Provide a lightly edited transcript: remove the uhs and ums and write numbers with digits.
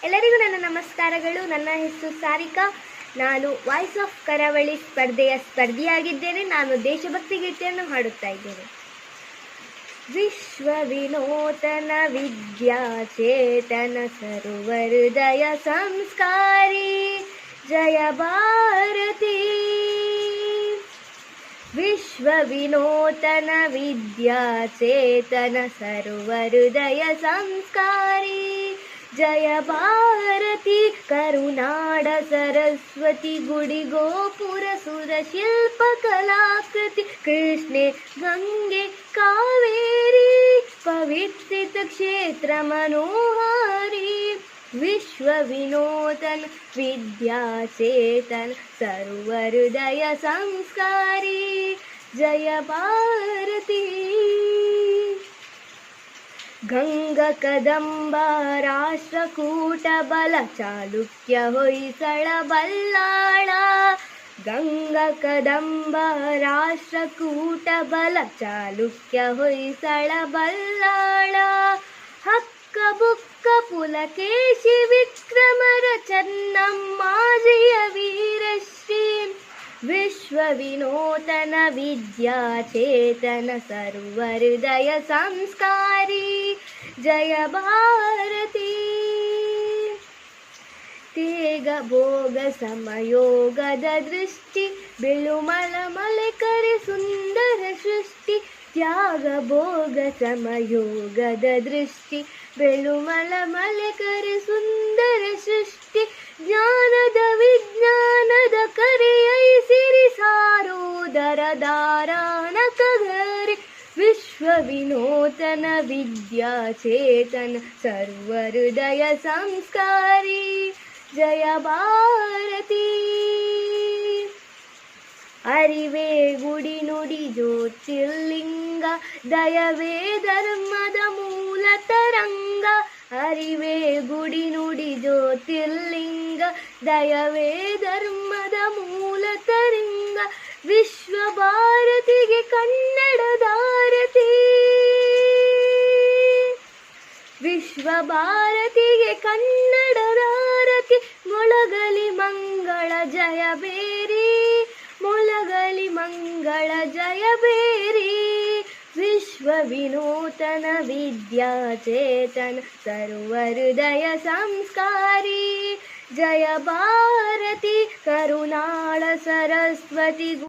ಎಲ್ಲರಿಗೂ ನನ್ನ ನಮಸ್ಕಾರಗಳು. ನನ್ನ ಹೆಸರು ಸಾರಿಕಾ. ನಾನು ವಾಯ್ಸ್ ಆಫ್ ಕರಾವಳಿ ಸ್ಪರ್ಧೆಯ ಸ್ಪರ್ಧಿಯಾಗಿದ್ದೇನೆ. ನಾನು ದೇಶಭಕ್ತಿ ಗೀತೆಯನ್ನು ಹಾಡುತ್ತಾ ಇದ್ದೇನೆ. ವಿಶ್ವ ವಿನೂತನ ವಿದ್ಯಾಚೇತನ ಸರ್ವಹೃದಯ ಸಂಸ್ಕಾರಿ ಜಯ ಭಾರತಿ. ವಿಶ್ವ ವಿನೂತನ ವಿದ್ಯಾಚೇತನ ಸರ್ವಹೃದಯ ಸಂಸ್ಕಾರಿ ಜಯ ಭಾರತಿ. ಕರುನಾಡ ಸರಸ್ವತಿ ಗುಡಿ ಗೋಪುರ ಸುರ ಶಿಲ್ಪ ಕಲಾಕೃತಿ ಕೃಷ್ಣೆ ಗಂಗೆ ಕಾವೇರಿ ಪವಿತ್ರಿತ ಕ್ಷೇತ್ರ ಮನೋಹಾರಿ. ವಿಶ್ವ ವಿನೂತನ ವಿದ್ಯಾಚೇತನ ಸರ್ವಹೃದಯ ಸಂಸ್ಕಾರಿ ಜಯ ಭಾರತಿ. ಗಂಗ ಕದಂಬ ರಾಷ್ಟ್ರಕೂಟ ಬಲ ಚಾಲುಕ್ಯ ಹೊಯ್ಸಳ ಬಲ್ಲಾಳ. ಗಂಗ ಕದಂಬ ರಾಷ್ಟ್ರಕೂಟ ಬಲ ಚಾಲುಕ್ಯ ಹೊಯ್ಸಳ ಬಲ್ಲಾಳ. ಹಕ್ಕ ಬುಕ್ಕ ಪುಲಕೇಶಿ ವಿಕ್ರಮರ ಚೆನ್ನಮ್ಮಾಜಿಯ ವೀರಶ್ರೀ. ವಿಶ್ವ ವಿನೂತನ ವಿದ್ಯಾಚೇತನ ಸರ್ವಹೃದಯ ಸಂಸ್ಕಾರಿ ಜಯ ಭಾರತಿ. ತೇಗ ಭೋಗ ಸಮಯೋಗದ ದೃಷ್ಟಿ ಬೆಳುಮಲ ಮಲೆಕರೆ ಸುಂದರ ಸೃಷ್ಟಿ. ತ್ಯಾಗ ಭೋಗ ಸಮಯೋಗದ ದೃಷ್ಟಿ ಬೆಳುಮಲ ಮಲೆಕರೆ ಸುಂದರ ಸೃಷ್ಟಿ. ಜ್ಞಾನದ ವಿಜ್ಞಾನದ ಕರೆಯೈಸಿರಿ ಸಾರೋದರ ಧಾರಾಣ ಕಗರಿ. ವಿಶ್ವ ವಿನೂತನ ವಿದ್ಯಾಚೇತನ ಸರ್ವಹೃದಯ ಸಂಸ್ಕಾರಿ ಜಯ ಭಾರತಿ. ಅರಿವೇ ಗುಡಿ ನುಡಿ ಜ್ಯೋತಿರ್ಲಿಂಗ ದಯವೇ ಧರ್ಮದ ಮೂಲ ತರಂಗ. ಅರಿವೇ ಗುಡಿ ನುಡಿ ಜ್ಯೋತಿರ್ಲಿಂಗ ದಯವೇ ಧರ್ಮದ ಮೂಲ ತರಂಗ. ವಿಶ್ವ ಭಾರತಿಗೆ ಕನ್ನಡದಾರತಿ. ವಿಶ್ವ ಭಾರತಿಗೆ ಕನ್ನಡದಾರತಿ. ಮೊಳಗಲಿ ಮಂಗಳ ಜಯ ಬೇರಿ ಮೊಳಗಲಿ ಮಂಗಳ ಜಯ ಬೇರಿ. ವಿಶ್ವ ವಿನೂತನ ವಿದ್ಯಾಚೇತನ ಸರ್ವಹೃದಯ ಸಂಸ್ಕಾರಿ ಜಯ ಭಾರತಿ. ಕರುನಾಳ ಸರಸ್ವತಿ